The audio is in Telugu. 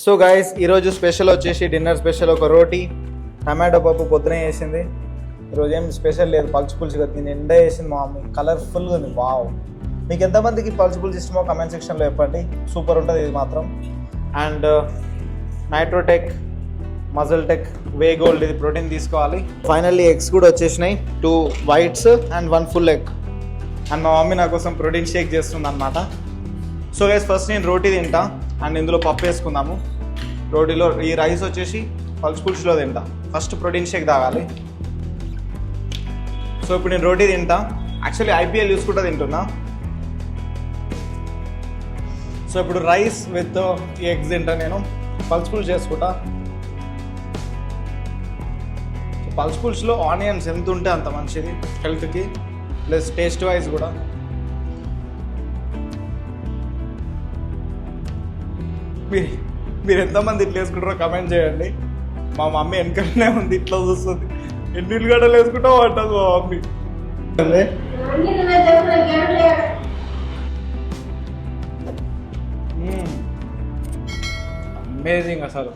సో గైస్ ఈరోజు స్పెషల్ వచ్చేసి డిన్నర్ స్పెషల్ ఒక రోటీ టమాటో పప్పు పొద్దునే వేసింది. ఈరోజు ఏం స్పెషల్ లేదు, పలుచు పులుసు కదా నిండా వేసింది మా మమ్మీ. కలర్ఫుల్గా ఉంది. వావ్, మీకు ఎంతమందికి పలుచు పులుసు ఇష్టమో కమెంట్ సెక్షన్లో చెప్పండి. సూపర్ ఉంటుంది ఇది మాత్రం. And Nitrotech muscle tech whey gold ఇది ప్రోటీన్ తీసుకోవాలి. ఫైనల్లీ ఎగ్స్ కూడా వచ్చేసినాయి, 2 whites and 1 full egg. And మా మమ్మీ నా కోసం ప్రోటీన్ షేక్ చేస్తుంది అనమాట. సో గైస్ ఫస్ట్ నేను రోటీ తింటా అండ్ ఇందులో పప్పు వేసుకుందాము. రోటీలో ఈ రైస్ వచ్చేసి పలుచు పులుసులో తింటా. ఫస్ట్ ప్రోటీన్ షేక్ తాగాలి. సో ఇప్పుడు నేను రోటీ తింటా. యాక్చువల్లీ ఐపీఎల్ చూసుకుంటా తింటున్నా. సో ఇప్పుడు రైస్ విత్ ఈ ఎగ్స్ తింటా. నేను పలుచు పులుసు చేసుకుంటా. పల్స్ పుల్స్లో ఆనియన్స్ ఎంత ఉంటే అంత మంచిది హెల్త్కి, ప్లస్ టేస్ట్ వైజ్ కూడా. మీరు ఎంతమంది ఇట్లా వేసుకుంటారో కమెంట్ చేయండి. మా మమ్మీ వెనకనే ఉంది, ఇట్లా చూస్తుంది. ఎన్ని గంటలు వేసుకుంటావు అంటుంది మా మమ్మీ. అమేజింగ్ అసలు.